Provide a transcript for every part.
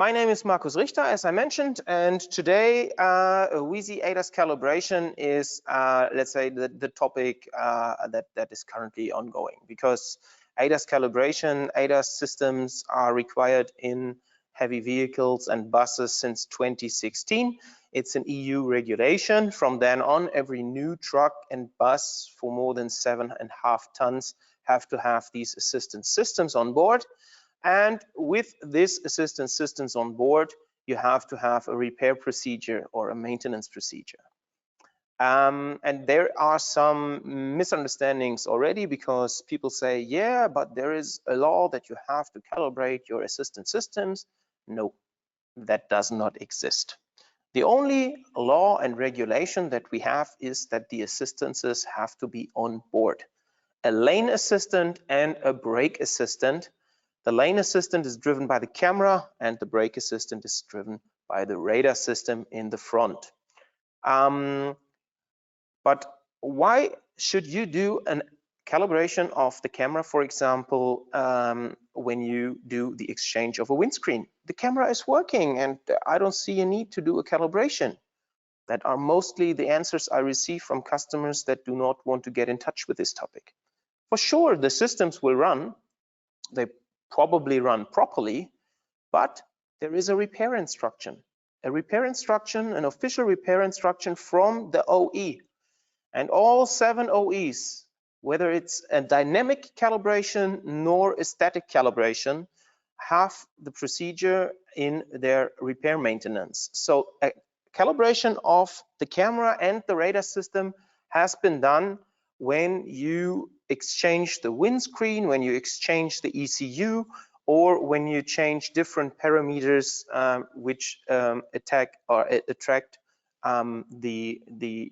My name is Markus Richter, as I mentioned, and today W.EASY ADAS calibration is, let's say, the topic that is currently ongoing, because ADAS calibration, ADAS systems are required in heavy vehicles and buses since 2016. It's an EU regulation. From then on, every new truck and bus for more than 7.5 tons have to have these assistance systems on board. And with this assistance systems on board, you have to have a repair procedure or a maintenance procedure. And there are some misunderstandings already, because people say, yeah, but there is a law that you have to calibrate your assistance systems. No, that does not exist. The only law and regulation that we have is that the assistances have to be on board. A lane assistant and a brake assistant. The lane assistant is driven by the camera and the brake assistant is driven by the radar system in the front. But why should you do a calibration of the camera, for example, when you do the exchange of a windscreen? The camera is working and I don't see a need to do a calibration. That are mostly the answers I receive from customers that do not want to get in touch with this topic. For sure, the systems will run. They probably run properly, but there is a repair instruction. An official repair instruction from the OE. And all 7 OEs, whether it's a dynamic calibration nor a static calibration, have the procedure in their repair maintenance. So a calibration of the camera and the radar system has been done when you exchange the windscreen, when you exchange the ECU, or when you change different parameters which attract the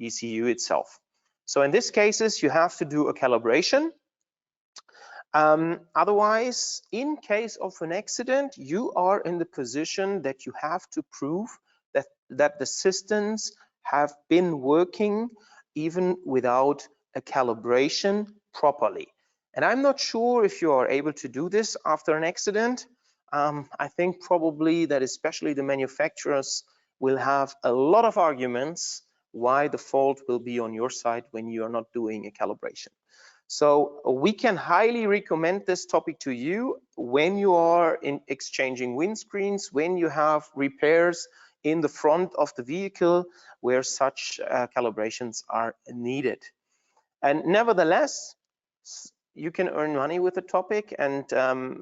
ECU itself. So in these cases, you have to do a calibration. Otherwise, in case of an accident, you are in the position that you have to prove that the systems have been working even without a calibration properly. And I'm not sure if you are able to do this after an accident. I think probably that especially the manufacturers will have a lot of arguments why the fault will be on your side when you are not doing a calibration. So we can highly recommend this topic to you when you are in exchanging windscreens, when you have repairs in the front of the vehicle where such calibrations are needed. And nevertheless, you can earn money with the topic, and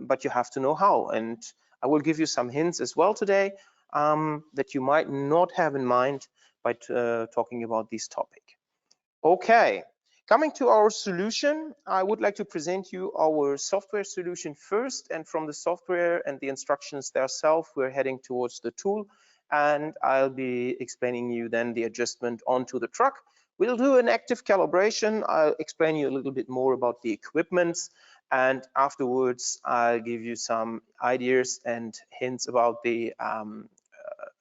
but you have to know how. And I will give you some hints as well today that you might not have in mind by talking about this topic. Okay, coming to our solution, I would like to present you our software solution first, and from the software and the instructions themselves, we're heading towards the tool, and I'll be explaining you then the adjustment onto the truck. We'll do an active calibration. I'll explain you a little bit more about the equipments, and afterwards I'll give you some ideas and hints about the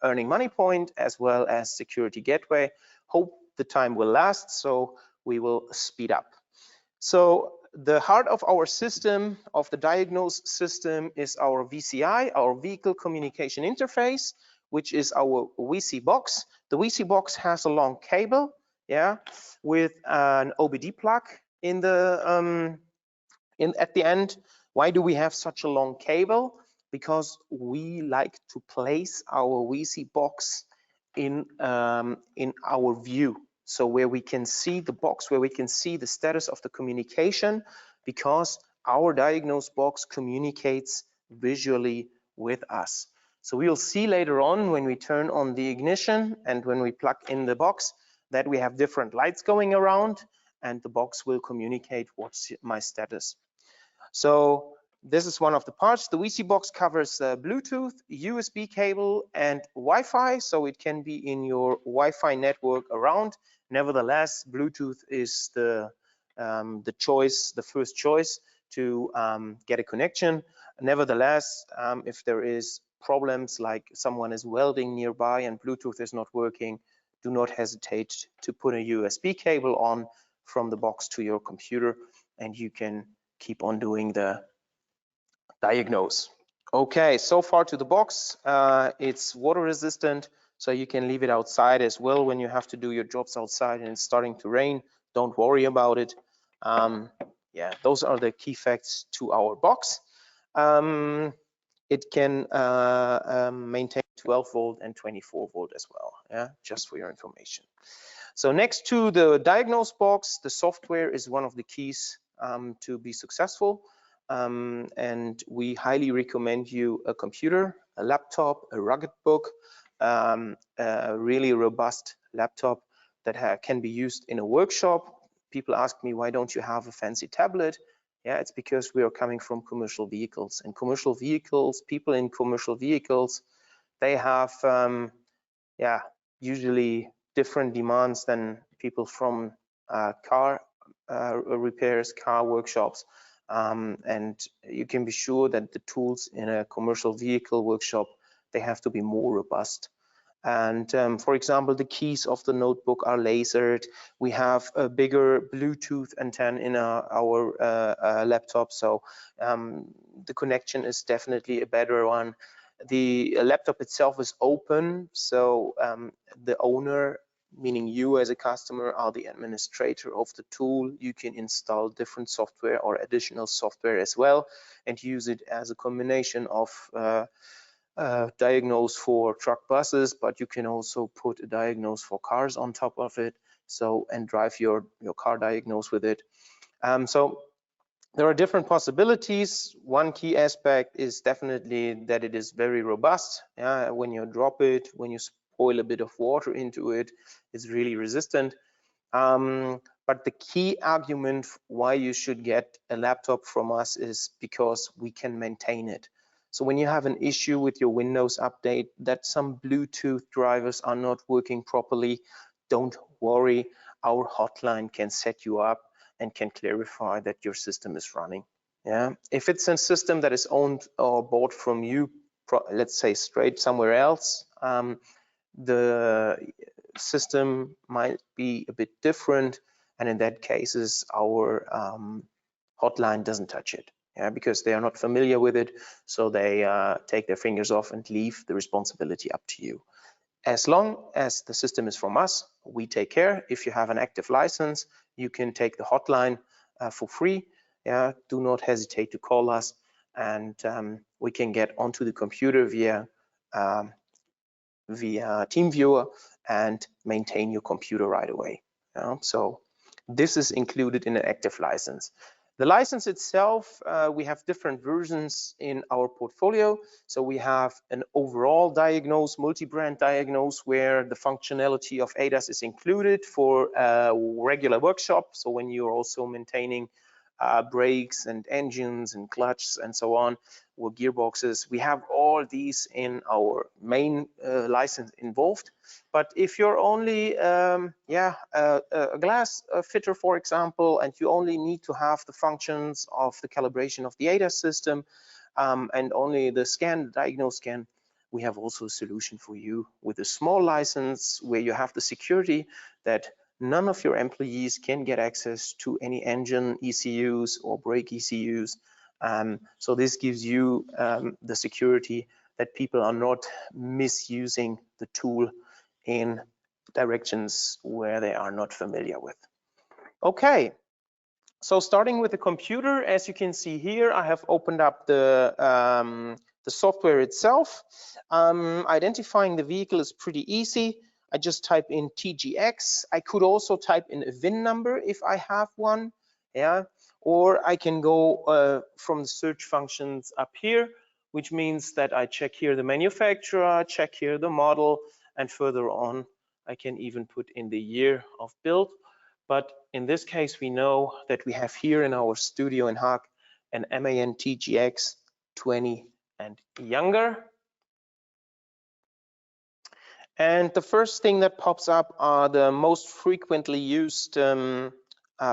earning money point as well as security gateway. Hope the time will last, so we will speed up. So the heart of our system, of the diagnose system, is our VCI, our vehicle communication interface, which is our W.EASY box. The W.EASY box has a long cable, yeah, with an OBD plug in the at the end. Why do we have such a long cable? Because we like to place our W.EASY box in our view, so where we can see the box, where we can see the status of the communication, because our diagnose box communicates visually with us. So we will see later on when we turn on the ignition and when we plug in the box that we have different lights going around, and the box will communicate what's my status. So this is one of the parts. The W.EASY box covers Bluetooth, USB cable, and Wi-Fi, so it can be in your Wi-Fi network around. Nevertheless, Bluetooth is the choice, the first choice to get a connection. Nevertheless, if there is problems like someone is welding nearby and Bluetooth is not working, do not hesitate to put a USB cable on from the box to your computer, and you can keep on doing the diagnose. Okay, so far to the box. It's water resistant, so you can leave it outside as well when you have to do your jobs outside and it's starting to rain. Don't worry about it. Yeah, those are the key facts to our box. It can maintain 12 volt and 24 volt as well, yeah, just for your information. So next to the diagnose box, the software is one of the keys to be successful. And we highly recommend you a computer, a laptop, a rugged book, a really robust laptop that can be used in a workshop. People ask me, why don't you have a fancy tablet? Yeah, it's because we are coming from commercial vehicles, and commercial vehicles, people in commercial vehicles, they have yeah, usually different demands than people from car repairs, car workshops. And you can be sure that the tools in a commercial vehicle workshop, they have to be more robust. And for example, the keys of the notebook are lasered. We have a bigger Bluetooth antenna in our laptop, so the connection is definitely a better one. The laptop itself is open, so the owner, meaning you as a customer, are the administrator of the tool. You can install different software or additional software as well and use it as a combination of diagnose for truck buses, but you can also put a diagnose for cars on top of it, so and drive your car diagnose with it. So there are different possibilities. One key aspect is definitely that it is very robust. When you drop it, when you spoil a bit of water into it, it's really resistant. But the key argument why you should get a laptop from us is because we can maintain it. So when you have an issue with your Windows update, that some Bluetooth drivers are not working properly, don't worry, our hotline can set you up and can clarify that your system is running. Yeah, if it's a system that is owned or bought from you, let's say straight somewhere else, the system might be a bit different, and in that cases our hotline doesn't touch it, yeah, because they are not familiar with it, so they take their fingers off and leave the responsibility up to you. As long as the system is from us, we take care. If you have an active license, you can take the hotline for free. Yeah, do not hesitate to call us, and we can get onto the computer via TeamViewer and maintain your computer right away. So this is included in an active license. The license itself, we have different versions in our portfolio. So we have an overall diagnose, multi-brand diagnose, where the functionality of ADAS is included for a regular workshop. So when you're also maintaining brakes and engines and clutches and so on, or gearboxes, we have all these in our main license involved. But if you're only a glass fitter, for example, and you only need to have the functions of the calibration of the ADAS system and only the scan, diagnose scan, we have also a solution for you with a small license where you have the security that none of your employees can get access to any engine ECUs or brake ECUs. So this gives you the security that people are not misusing the tool in directions where they are not familiar with. Okay, so starting with the computer, as you can see here, I have opened up the software itself. Identifying the vehicle is pretty easy. I just type in TGX. I could also type in a VIN number if I have one, yeah, or I can go from the search functions up here, which means that I check here the manufacturer, check here the model, and further on, I can even put in the year of build. But in this case, we know that we have here in our studio in Haag an MAN TGX 20 and younger. And the first thing that pops up are the most frequently used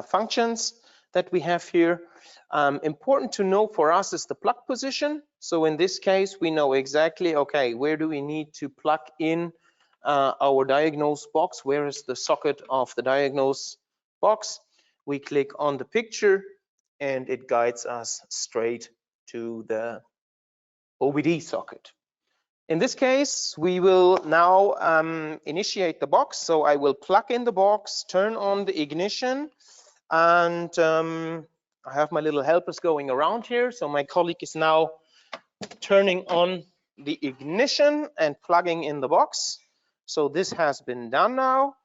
functions that we have here. Important to know for us is the plug position. So in this case, we know exactly, okay, where do we need to plug in our diagnose box? Where is the socket of the diagnose box? We click on the picture and it guides us straight to the OBD socket. In this case, we will now initiate the box. So I will plug in the box, turn on the ignition, and I have my little helpers going around here. So my colleague is now turning on the ignition and plugging in the box. So this has been done now,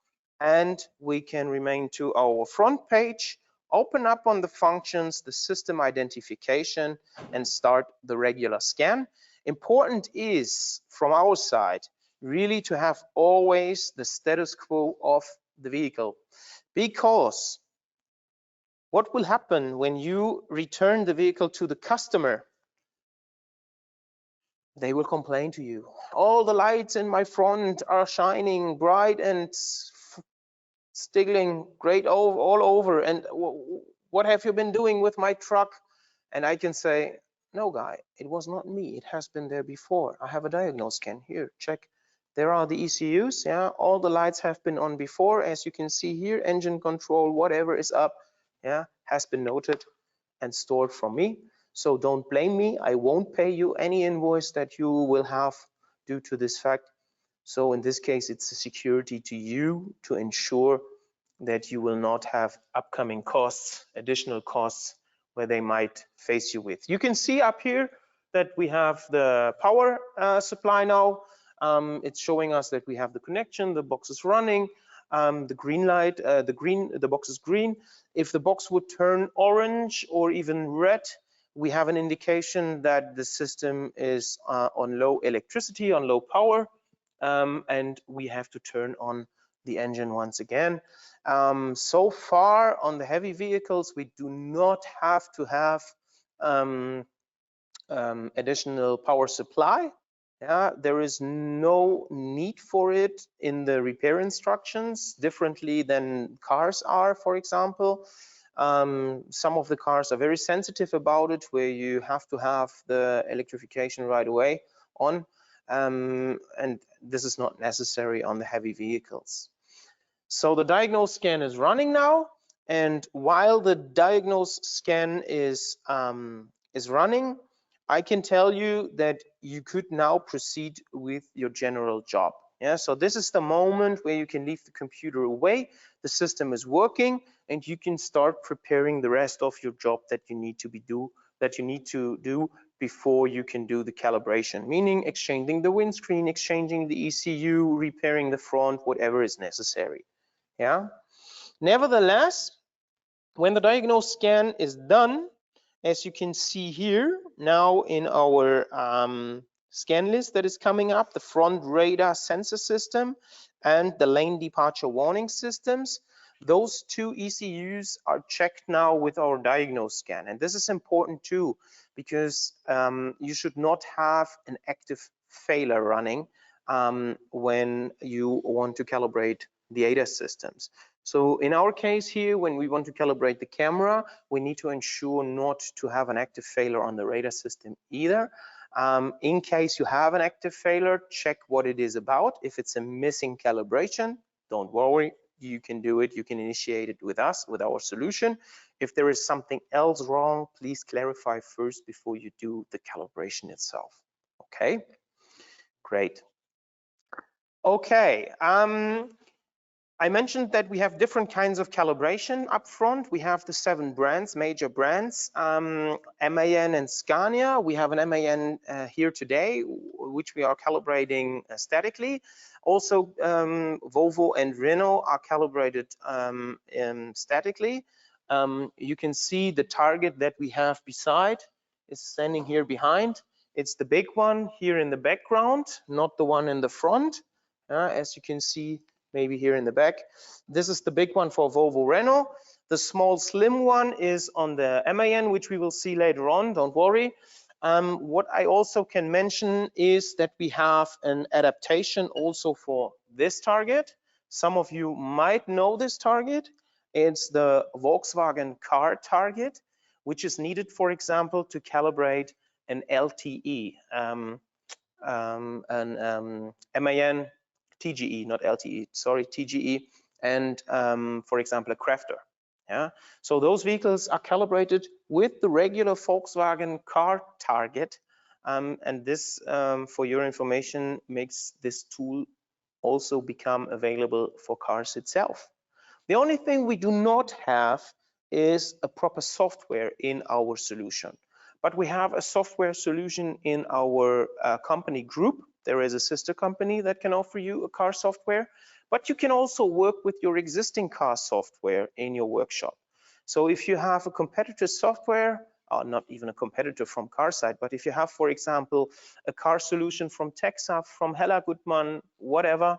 and we can remain to our front page, open up on the functions, the system identification, and start the regular scan. Important is, from our side, really to have always the status quo of the vehicle, because what will happen when you return the vehicle to the customer? They will complain to you. All the lights in my front are shining bright and stiggling great all over. And what have you been doing with my truck? And I can say, no, guy, it was not me. It has been there before. I have a diagnose scan here. Check. There are the ECUs. Yeah, all the lights have been on before. As you can see here, engine control, whatever is up, yeah, has been noted and stored from me. So don't blame me. I won't pay you any invoice that you will have due to this fact. So in this case, it's a security to you to ensure that you will not have upcoming costs, additional costs, where they might face you with. You can see up here that we have the power supply now. It's showing us that we have the connection, the box is running, the green light, the box is green. If the box would turn orange or even red, we have an indication that the system is on low electricity, on low power, and we have to turn on the engine once again. So far on the heavy vehicles, we do not have to have additional power supply. Yeah, there is no need for it in the repair instructions, differently than cars are, for example. Some of the cars are very sensitive about it, where you have to have the electrification right away on, and this is not necessary on the heavy vehicles. So the diagnose scan is running now, and while the diagnose scan is running, I can tell you that you could now proceed with your general job. Yeah, so this is the moment where you can leave the computer away, the system is working, and you can start preparing the rest of your job that you need to do before you can do the calibration, meaning exchanging the windscreen, exchanging the ECU, repairing the front, whatever is necessary. Yeah. Nevertheless, when the diagnose scan is done, as you can see here now in our scan list that is coming up, the front radar sensor system and the lane departure warning systems, those two ECUs are checked now with our diagnose scan. And this is important too, because you should not have an active failure running when you want to calibrate the ADAS systems. So in our case here, when we want to calibrate the camera, we need to ensure not to have an active failure on the radar system either. In case you have an active failure, check what it is about. If it's a missing calibration, don't worry, you can do it. You can initiate it with us, with our solution. If there is something else wrong, please clarify first before you do the calibration itself. Okay, great. Okay. I mentioned that we have different kinds of calibration up front. We have the 7 brands, major brands, MAN and Scania. We have an MAN here today, which we are calibrating statically. Also, Volvo and Renault are calibrated statically. You can see the target that we have beside is standing here behind. It's the big one here in the background, not the one in the front. As you can see, maybe here in the back. This is the big one for Volvo Renault. The small slim one is on the MAN, which we will see later on, don't worry. What I also can mention is that we have an adaptation also for this target. Some of you might know this target. It's the Volkswagen car target, which is needed, for example, to calibrate an LTE, MAN TGE, not LTE, sorry, TGE, and for example, a Crafter. Yeah, so those vehicles are calibrated with the regular Volkswagen car target And this, for your information, makes this tool also become available for cars itself. The only thing we do not have is a proper software in our solution, but we have a software solution in our company group. There is a sister company that can offer you a car software, but you can also work with your existing car software in your workshop. So if you have a competitor software, not even a competitor from CarSide, but if you have, for example, a car solution from Texaf, from Hella Gutmann, whatever,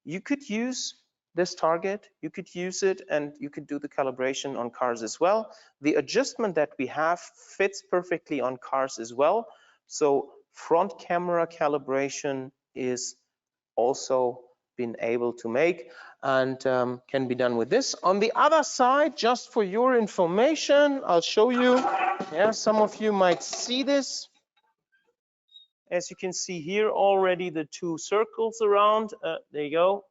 you could use this target, you could use it, and you could do the calibration on cars as well. The adjustment that we have fits perfectly on cars as well. So front camera calibration is also been able to make and can be done with this. On the other side, just for your information, I'll show you. Yeah, some of you might see this. As you can see here already, the two circles around. There you go.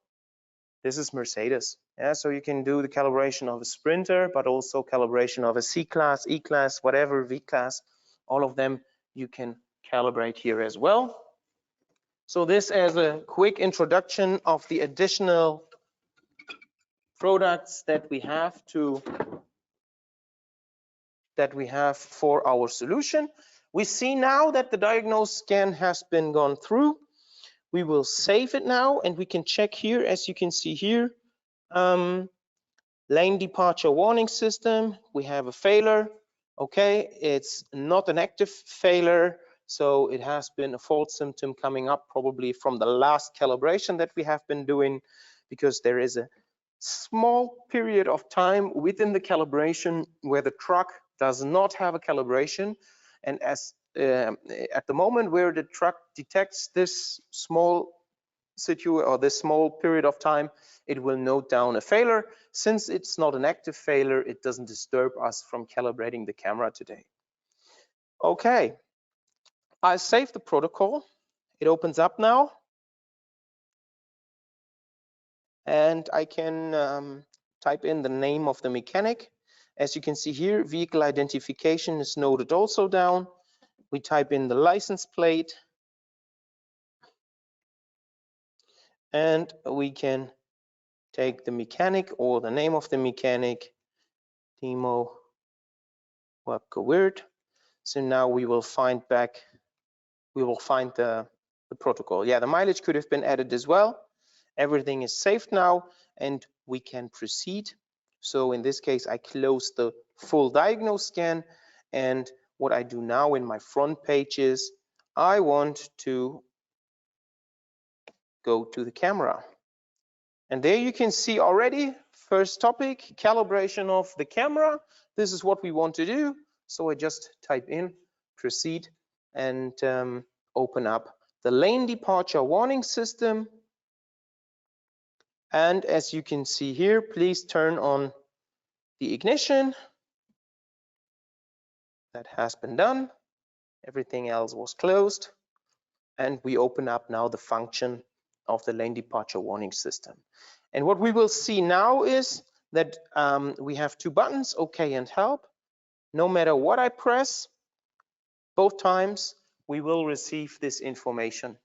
This is Mercedes. Yeah, so you can do the calibration of a Sprinter, but also calibration of a C-Class, E-Class, whatever, V-Class. All of them you can calibrate here as well. So this as a quick introduction of the additional products that we have for our solution. We see now that the diagnose scan has been gone through. We will save it now, and we can check here, as you can see here, lane departure warning system. We have a failure. Okay, it's not an active failure, so it has been a fault symptom coming up probably from the last calibration that we have been doing, because there is a small period of time within the calibration where the truck does not have a calibration, and as at the moment where the truck detects this small this small period of time, it will note down a failure. Since it's not an active failure, it doesn't disturb us from calibrating the camera today. Okay, I saved the protocol. It opens up now, and I can type in the name of the mechanic. As you can see here, vehicle identification is noted also down. We type in the license plate, and we can take the mechanic or the name of the mechanic, Timo Webke-Weird. So now we will find the protocol. Yeah, the mileage could have been added as well. Everything is saved now, and we can proceed. So in this case, I close the full diagnose scan, and what I do now in my front page is I want to go to the camera. And there you can see already, first topic, calibration of the camera. This is what we want to do. So I just type in proceed and open up the lane departure warning system. And as you can see here, please turn on the ignition. That has been done. Everything else was closed. And we open up now the function of the lane departure warning system. And what we will see now is that we have two buttons, OK and help. No matter what I press, both times we will receive this information.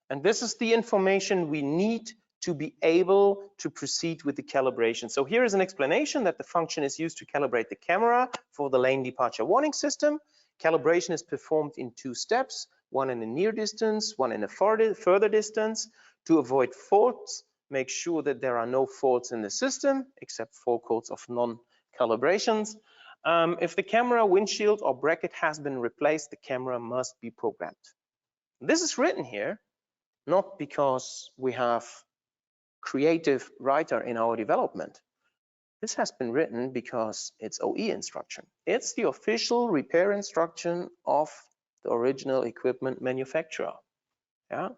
And this is the information we need to be able to proceed with the calibration. So here is an explanation that the function is used to calibrate the camera for the lane departure warning system. Calibration is performed in two steps, one in a near distance, one in a further distance. To avoid faults, make sure that there are no faults in the system, except fault codes of non-calibrations. If the camera windshield or bracket has been replaced, the camera must be programmed. This is written here, not because we have creative writer in our development. This has been written because it's OE instruction. It's the official repair instruction of the original equipment manufacturer. Yeah.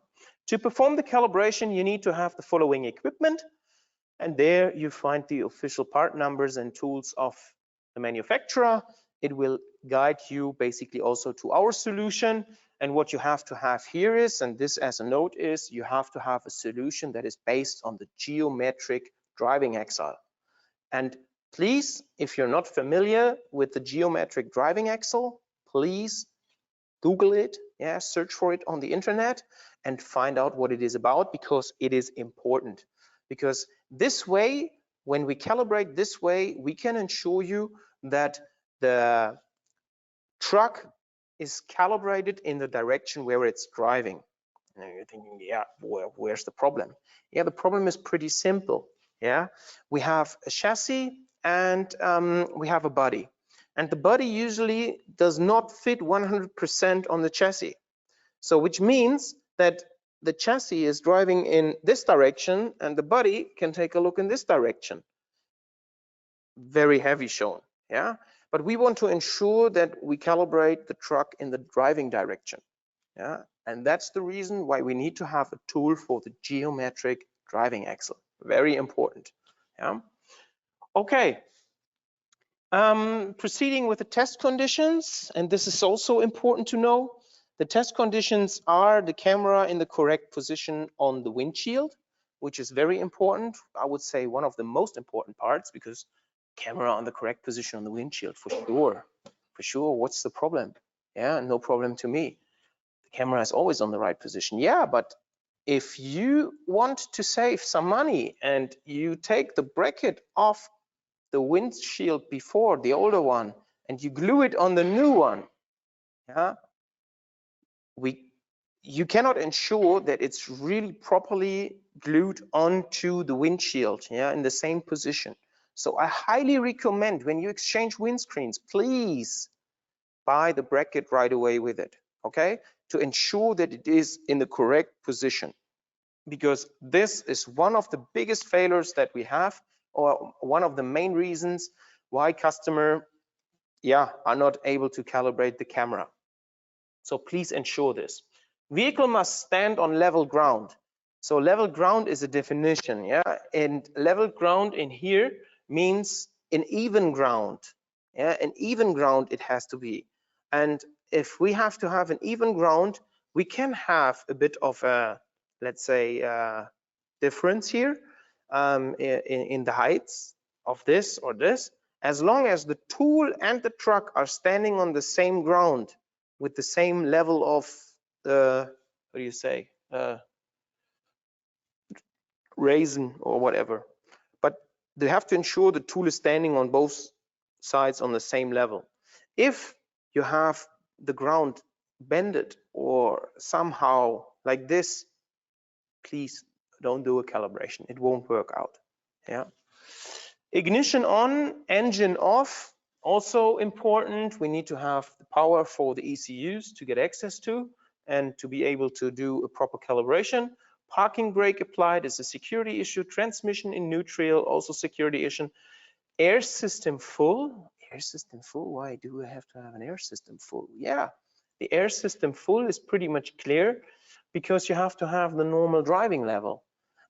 To perform the calibration, you need to have the following equipment, and there you find the official part numbers and tools of the manufacturer. It will guide you basically also to our solution. And what you have to have here is, and this as a note is, you have to have a solution that is based on the geometric driving axle. And please, if you're not familiar with the geometric driving axle, please Google it, yeah, search for it on the internet and find out what it is about, because it is important. Because this way, when we calibrate this way, we can ensure you that the truck is calibrated in the direction where it's driving. And you're thinking, yeah, where's the problem? Yeah, the problem is pretty simple. Yeah, we have a chassis and we have a body. And the body usually does not fit 100% on the chassis. So which means that the chassis is driving in this direction and the body can take a look in this direction. Very heavy shown, yeah? But we want to ensure that we calibrate the truck in the driving direction, yeah? And that's the reason why we need to have a tool for the geometric driving axle. Very important, yeah? Okay, proceeding with the test conditions, and this is also important to know. The test conditions are the camera in the correct position on the windshield, which is very important. I would say one of the most important parts, because camera on the correct position on the windshield, for sure. For sure, what's the problem? Yeah, no problem to me. The camera is always on the right position. Yeah, but if you want to save some money and you take the bracket off the windshield before, the older one, and you glue it on the new one, yeah, you cannot ensure that it's really properly glued onto the windshield, yeah, in the same position. So I highly recommend, when you exchange windscreens, please buy the bracket right away with it, okay, to ensure that it is in the correct position, because this is one of the biggest failures that we have, or one of the main reasons why customer, yeah, are not able to calibrate the camera. So please ensure this. Vehicle must stand on level ground. So level ground is a definition, yeah, and level ground in here means an even ground, yeah, an even ground it has to be. And if we have to have an even ground, we can have a bit of a, let's say, difference here in the heights of this or this, as long as the tool and the truck are standing on the same ground with the same level of what do you say, raising or whatever. But they have to ensure the tool is standing on both sides on the same level. If you have the ground bended or somehow like this, please don't do a calibration. It won't work out. Yeah. Ignition on, engine off. Also important. We need to have the power for the ECUs to get access to and to be able to do a proper calibration. Parking brake applied is a security issue. Transmission in neutral, also security issue. Air system full. Air system full. Why do I have to have an air system full? Yeah, the air system full is pretty much clear, because you have to have the normal driving level,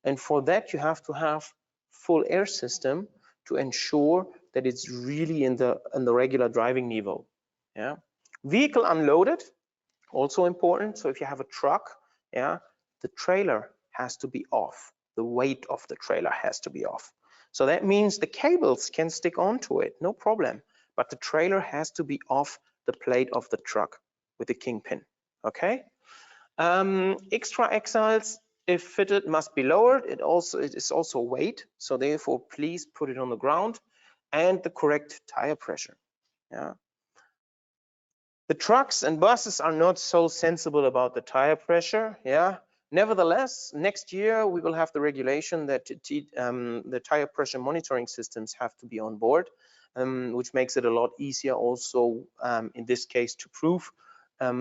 and for that you have to have full air system to ensure that it's really in the regular driving level. Yeah. Vehicle unloaded, also important. So if you have a truck, yeah, the trailer has to be off. The weight of the trailer has to be off. So that means the cables can stick onto it, no problem. But the trailer has to be off the plate of the truck with the kingpin. Okay. Extra axles, if fitted, must be lowered. It is also weight. So therefore, please put it on the ground, and the correct tire pressure. Yeah. The trucks and buses are not so sensible about the tire pressure. Yeah. Nevertheless, next year we will have the regulation that the tire pressure monitoring systems have to be on board, which makes it a lot easier also in this case to prove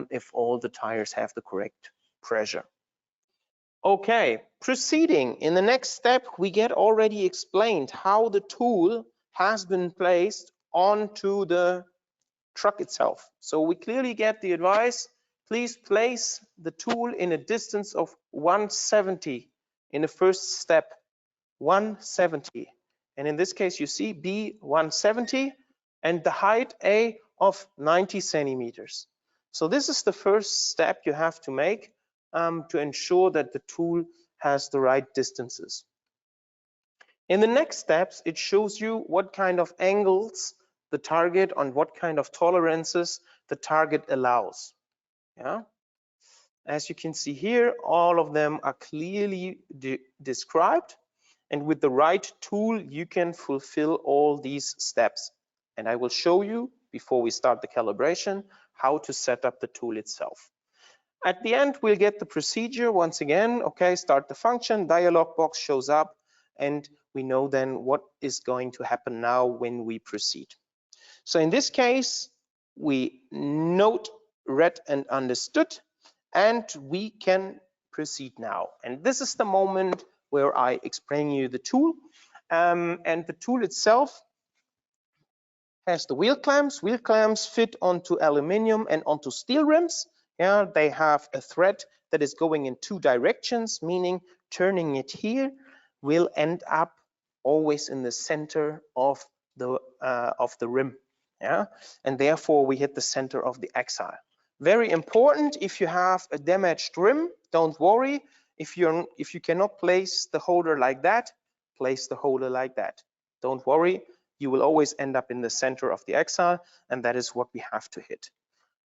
if all the tires have the correct pressure. Okay, proceeding. In the next step, we get already explained how the tool has been placed onto the truck itself. So we clearly get the advice, please place the tool in a distance of 170 in the first step, 170. And in this case, you see B 170 and the height A of 90 centimeters. So this is the first step you have to make to ensure that the tool has the right distances. In the next steps, it shows you what kind of angles the target, on what kind of tolerances the target allows. Yeah, as you can see here, all of them are clearly described, and with the right tool you can fulfill all these steps. And I will show you before we start the calibration how to set up the tool itself. At the end, we'll get the procedure once again. Okay, start the function, dialog box shows up, and we know then what is going to happen now when we proceed. So in this case, we note, read, and understood, and we can proceed now. And this is the moment where I explain you the tool. And the tool itself has the wheel clamps. Wheel clamps fit onto aluminum and onto steel rims. Yeah, they have a thread that is going in two directions, meaning turning it here will end up always in the center of the rim. Yeah, and therefore we hit the center of the axle. Very important. If you have a damaged rim, don't worry. If you cannot place the holder like that, place the holder like that. Don't worry. You will always end up in the center of the axle, and that is what we have to hit.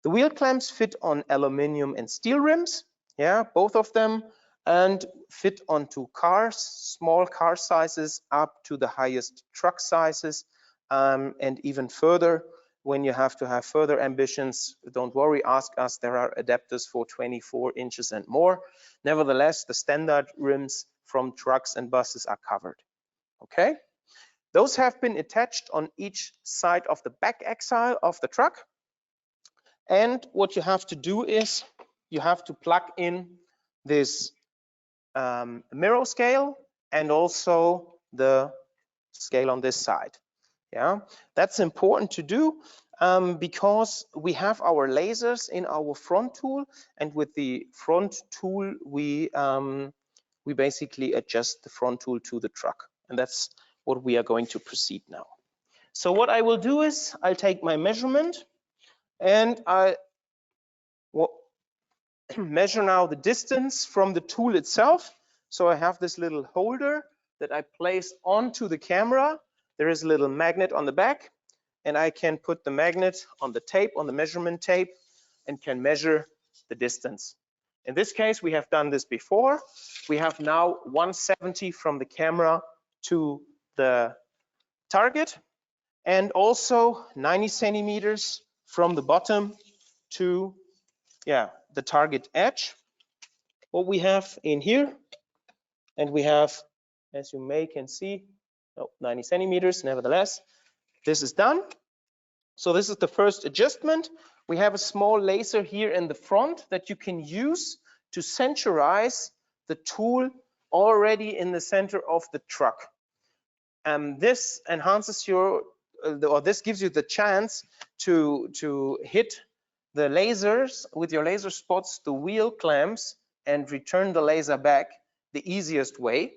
The wheel clamps fit on aluminum and steel rims, yeah, both of them, and fit onto cars, small car sizes up to the highest truck sizes, and even further. When you have to have further ambitions, don't worry, ask us. There are adapters for 24 inches and more. Nevertheless, the standard rims from trucks and buses are covered. Okay. Those have been attached on each side of the back axle of the truck. And what you have to do is you have to plug in this mirror scale and also the scale on this side. Yeah, that's important to do because we have our lasers in our front tool, and with the front tool we basically adjust the front tool to the truck, and that's what we are going to proceed now. So what I will do is I'll take my measurement and I will measure now the distance from the tool itself. So I have this little holder that I place onto the camera. There is a little magnet on the back, and I can put the magnet on the tape, on the measurement tape, and can measure the distance. In this case, we have done this before. We have now 170 from the camera to the target, and also 90 centimeters from the bottom to the target edge. What we have in here, and we have, as you can see, 90 centimeters. Nevertheless, this is done. So this is the first adjustment. We have a small laser here in the front that you can use to centerize the tool already in the center of the truck. This enhances your, or this gives you the chance to hit the lasers with your laser spots, the wheel clamps, and return the laser back the easiest way.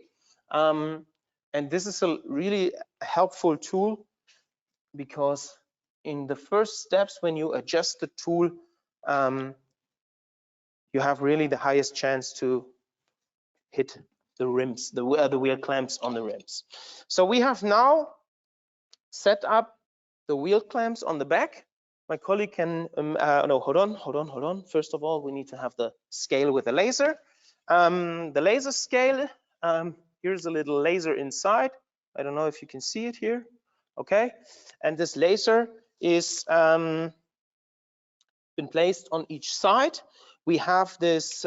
And this is a really helpful tool because in the first steps, when you adjust the tool, you have really the highest chance to hit the rims, the wheel clamps on the rims. So we have now set up the wheel clamps on the back. My colleague can, no, hold on. First of all, we need to have the scale with the laser. The laser scale, here's a little laser inside. I don't know if you can see it here. Okay, and this laser is been placed on each side. We have this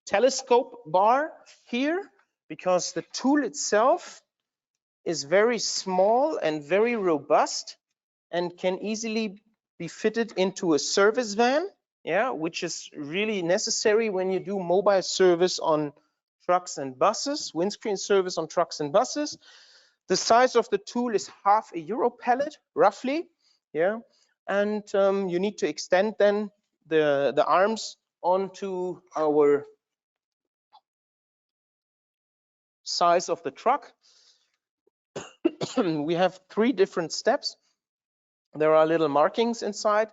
telescope bar here because the tool itself is very small and very robust and can easily be fitted into a service van, yeah, which is really necessary when you do mobile service on trucks and buses, windscreen service on trucks and buses. The size of the tool is half a Euro pallet, roughly, yeah, and you need to extend then the arms onto our size of the truck. We have 3 different steps. There are little markings inside,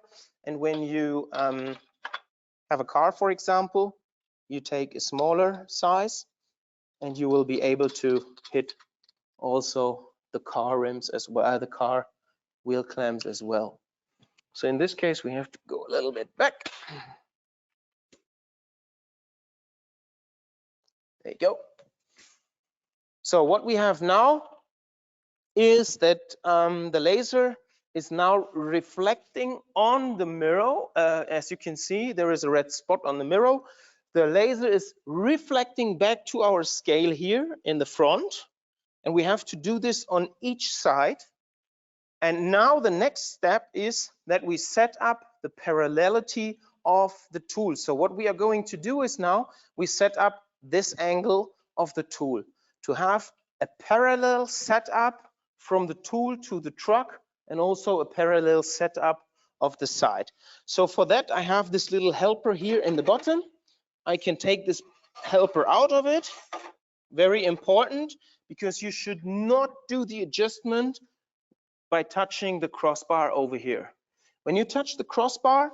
and when you have a car, for example, you take a smaller size and you will be able to hit also the car rims as well, the car wheel clamps as well. So in this case, we have to go a little bit back. There you go. So what we have now is that the laser is now reflecting on the mirror. As you can see, there is a red spot on the mirror. The laser is reflecting back to our scale here in the front, and we have to do this on each side. And now the next step is that we set up the parallelity of the tool. So what we are going to do is now we set up this angle of the tool to have a parallel setup from the tool to the truck, and also a parallel setup of the side. So for that, I have this little helper here in the bottom. I can take this helper out of it. Very important, because you should not do the adjustment by touching the crossbar over here. When you touch the crossbar,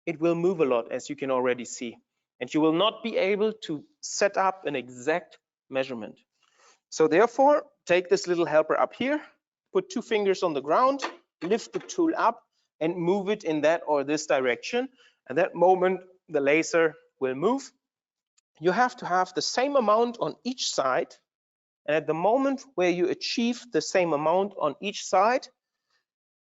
it will move a lot, as you can already see, and you will not be able to set up an exact measurement. So therefore, take this little helper up here, put 2 fingers on the ground, lift the tool up and move it in that or this direction. At that moment, the laser will move. You have to have the same amount on each side. And at the moment where you achieve the same amount on each side,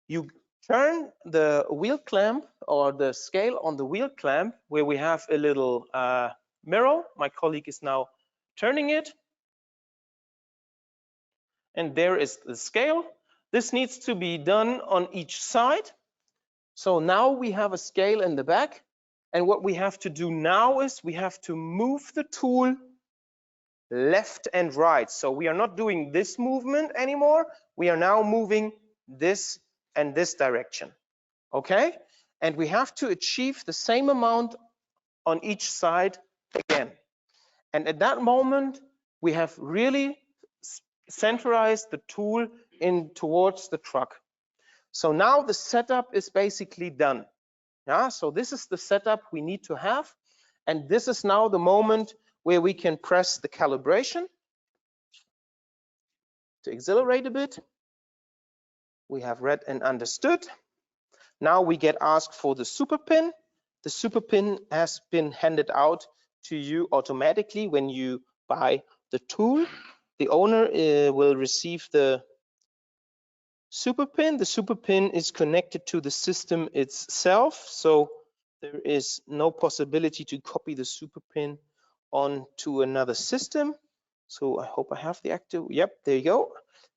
you turn the wheel clamp or the scale on the wheel clamp, where we have a little mirror. My colleague is now turning it. And there is the scale. This needs to be done on each side. So now we have a scale in the back. And what we have to do now is we have to move the tool left and right. So we are not doing this movement anymore. We are now moving this and this direction. Okay? And we have to achieve the same amount on each side again. And at that moment, we have really centralized the tool in towards the truck. So now the setup is basically done. Yeah, so this is the setup we need to have. And this is now the moment where we can press the calibration to accelerate a bit. We have read and understood. Now we get asked for the super pin. The super pin has been handed out to you automatically when you buy the tool. The owner will receive the super pin. The super pin is connected to the system itself, so there is no possibility to copy the super pin onto another system. So I hope I have the active. Yep, there you go.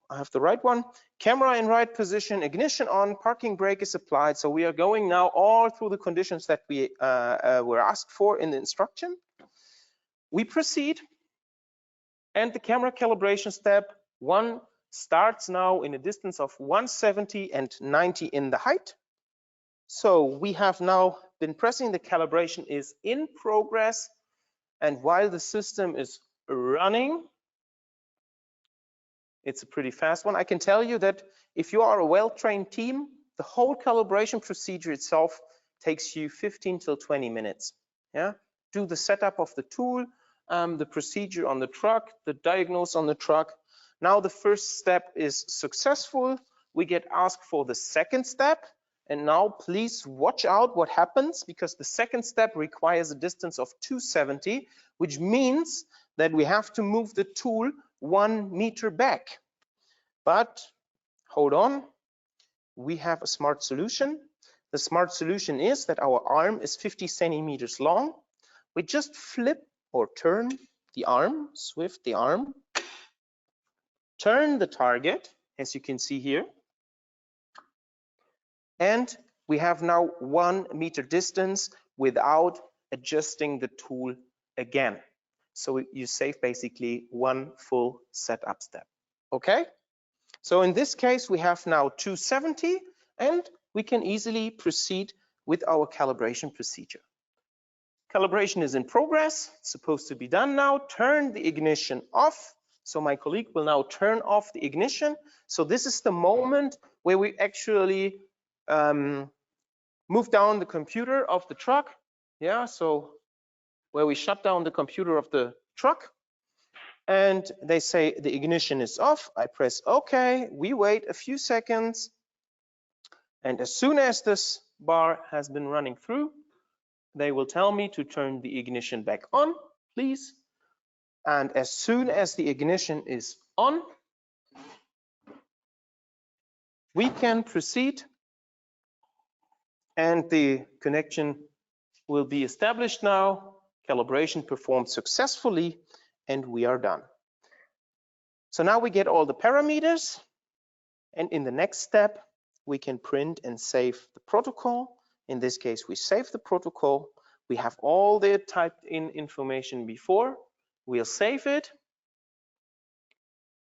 I have the right one. Camera in right position, ignition on, parking brake is applied. So we are going now all through the conditions that we were asked for in the instruction. We proceed, and the camera calibration step 1 starts now in a distance of 170 and 90 in the height. So we have now been pressing, the calibration is in progress, and while the system is running, it's a pretty fast one. I can tell you that if you are a well-trained team, the whole calibration procedure itself takes you 15 till 20 minutes. Yeah, do the setup of the tool, the procedure on the truck, the diagnose on the truck. Now the first step is successful. We get asked for the second step. And now please watch out what happens, because the second step requires a distance of 270, which means that we have to move the tool 1 meter back. But hold on, we have a smart solution. The smart solution is that our arm is 50 centimeters long. We just flip or turn the arm, swift the arm, turn the target, as you can see here, and we have now 1 meter distance without adjusting the tool again. So you save basically 1 full setup step. Okay? So in this case, we have now 270, and we can easily proceed with our calibration procedure. Calibration is in progress, it's supposed to be done now. Turn the ignition off. So my colleague will now turn off the ignition. So this is the moment where we actually move down the computer of the truck. Yeah, so where we shut down the computer of the truck. And they say the ignition is off. I press OK. We wait a few seconds. And as soon as this bar has been running through, they will tell me to turn the ignition back on, please. And as soon as the ignition is on, we can proceed, and the connection will be established now. Calibration performed successfully, and we are done. So now we get all the parameters, and in the next step, we can print and save the protocol. In this case, we save the protocol. We have all the typed in information before. We'll save it,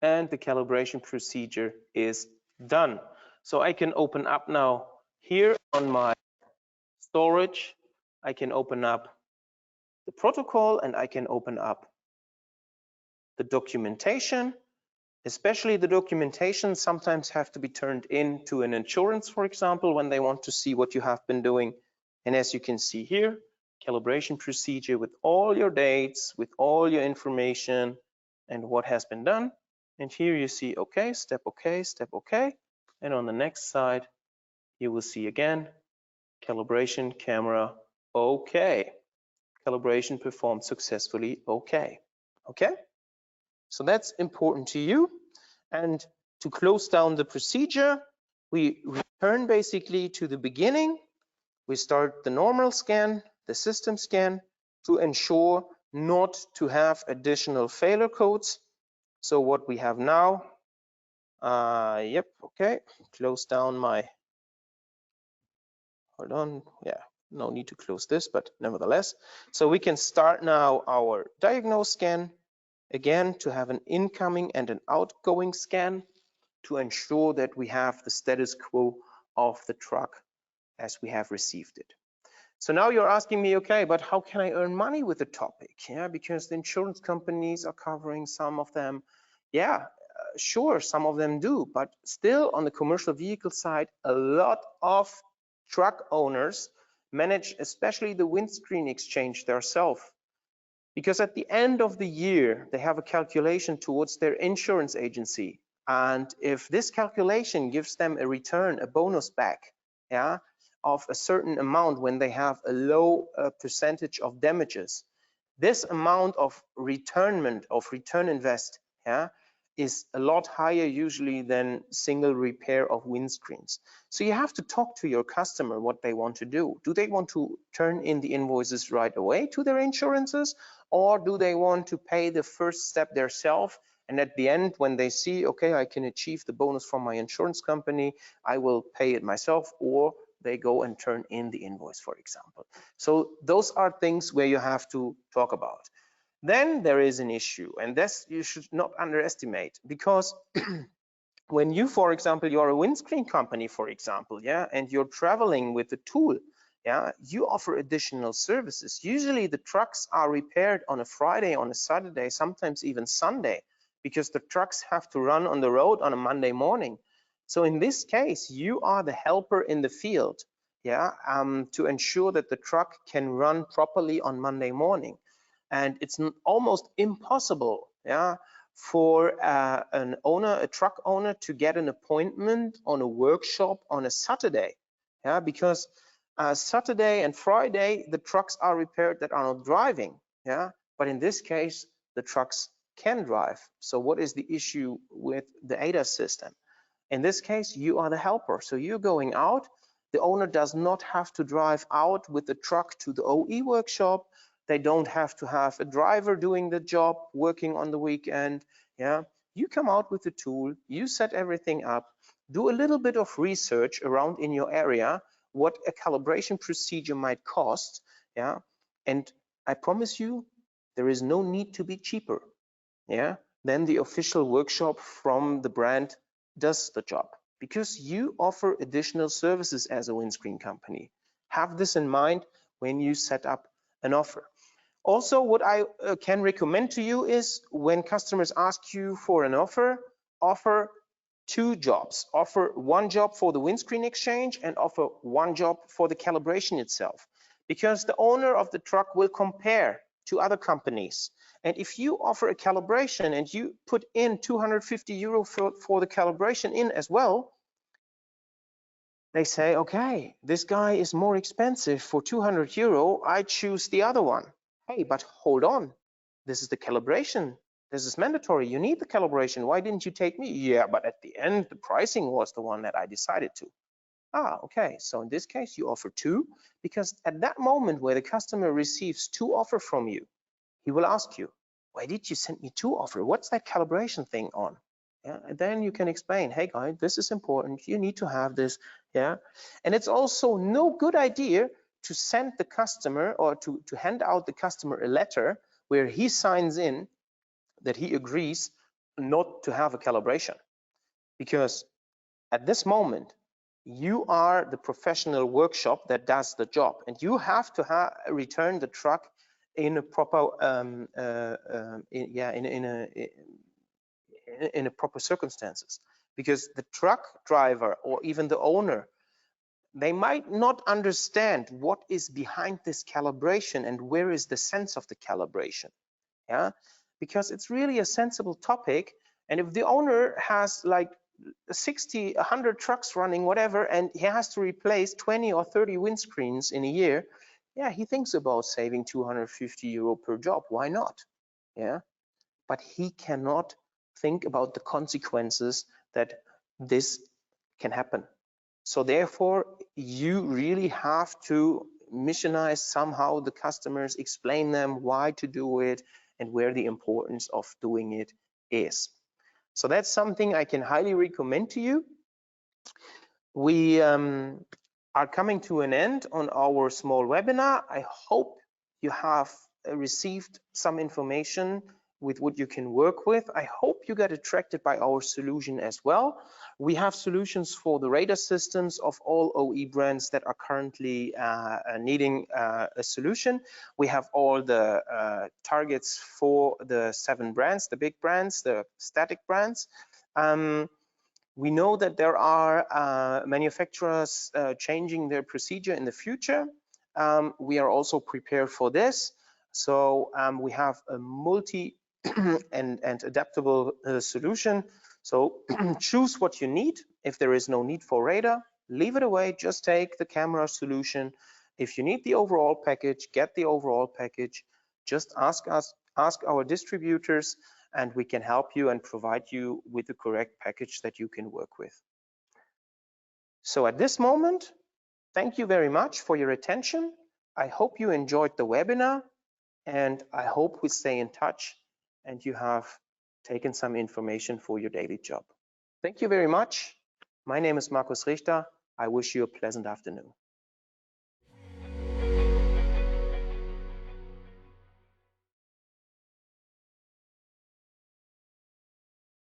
and the calibration procedure is done. So I can open up now here on my storage. I can open up the protocol, and I can open up the documentation. Especially the documentation sometimes have to be turned in to an insurance, for example, when they want to see what you have been doing. And as you can see here, calibration procedure with all your dates, with all your information and what has been done. And here you see, okay, step okay, step okay. And on the next side, you will see again, calibration camera, okay. Calibration performed successfully, okay. Okay, so that's important to you. And to close down the procedure, we return basically to the beginning. We start the normal scan, the system scan, to ensure not to have additional failure codes. So what we have now, yep, okay, close down my, hold on, yeah, no need to close this, but nevertheless. So we can start now our diagnose scan, again, to have an incoming and an outgoing scan to ensure that we have the status quo of the truck as we have received it. So now you're asking me, okay, but how can I earn money with the topic? Yeah, because the insurance companies are covering some of them. Yeah, sure, some of them do, but still on the commercial vehicle side, a lot of truck owners manage, especially the windscreen exchange themselves. Because at the end of the year, they have a calculation towards their insurance agency. And if this calculation gives them a return, a bonus back, yeah, of a certain amount when they have a low percentage of damages, this amount of return invest, yeah, is a lot higher usually than single repair of windscreens. So you have to talk to your customer what they want to do. Do they want to turn in the invoices right away to their insurances, or do they want to pay the first step themselves? And at the end, when they see, okay, I can achieve the bonus from my insurance company, I will pay it myself, or they go and turn in the invoice, for example. So those are things where you have to talk about. Then there is an issue, and this you should not underestimate, because when you, for example, you're a windscreen company, for example, yeah, and you're traveling with the tool, yeah, you offer additional services. Usually the trucks are repaired on a Friday, on a Saturday, sometimes even Sunday, because the trucks have to run on the road on a Monday morning. So in this case, you are the helper in the field, yeah, to ensure that the truck can run properly on Monday morning. And it's almost impossible, yeah, for a truck owner to get an appointment on a workshop on a Saturday, yeah, because Saturday and Friday the trucks are repaired that are not driving, yeah, but in this case the trucks can drive. So what is the issue with the ADAS system? In this case, you are the helper, so you're going out. The owner does not have to drive out with the truck to the OE workshop. They don't have to have a driver doing the job, working on the weekend. Yeah, you come out with the tool, you set everything up, do a little bit of research around in your area, what a calibration procedure might cost. Yeah, and I promise you, there is no need to be cheaper. Yeah, than the official workshop from the brand does the job, because you offer additional services as a windscreen company. Have this in mind when you set up an offer. Also, what I can recommend to you is when customers ask you for an offer, offer two jobs. Offer one job for the windscreen exchange and offer one job for the calibration itself, because the owner of the truck will compare to other companies. And if you offer a calibration and you put in 250 euro for the calibration in as well, they say, okay, this guy is more expensive for 200 euro. I choose the other one. Hey, but hold on. This is the calibration. This is mandatory. You need the calibration. Why didn't you take me? Yeah, but at the end, the pricing was the one that I decided to. Ah, okay. So in this case, you offer two, because at that moment where the customer receives two offers from you, he will ask you, why did you send me two offers? What's that calibration thing on? Yeah, and then you can explain, hey guys, this is important. You need to have this. Yeah, and it's also no good idea to send the customer or to hand out the customer a letter where he signs in that he agrees not to have a calibration, because at this moment you are the professional workshop that does the job, and you have to return the truck in a proper in a proper circumstances, because the truck driver or even the owner, they might not understand what is behind this calibration and where is the sense of the calibration. Yeah, because it's really a sensible topic, and if the owner has like 60, 100 trucks running, whatever, and he has to replace 20 or 30 windscreens in a year, yeah, he thinks about saving 250 euro per job. Why not? Yeah, but he cannot think about the consequences that this can happen. So therefore, you really have to missionize somehow the customers, explain them why to do it and where the importance of doing it is. So that's something I can highly recommend to you. We are coming to an end on our small webinar. I hope you have received some information with what you can work with. I hope you get attracted by our solution as well. We have solutions for the radar systems of all OE brands that are currently needing a solution. We have all the targets for the 7 brands, the big brands, the static brands. We know that there are manufacturers changing their procedure in the future. We are also prepared for this. So we have a multi and adaptable solution. So choose what you need. If there is no need for radar, leave it away. Just take the camera solution. If you need the overall package, get the overall package. Just ask our distributors, and we can help you and provide you with the correct package that you can work with. So at this moment, thank you very much for your attention. I hope you enjoyed the webinar, and I hope we stay in touch and you have taken some information for your daily job. Thank you very much. My name is Markus Richter. I wish you a pleasant afternoon.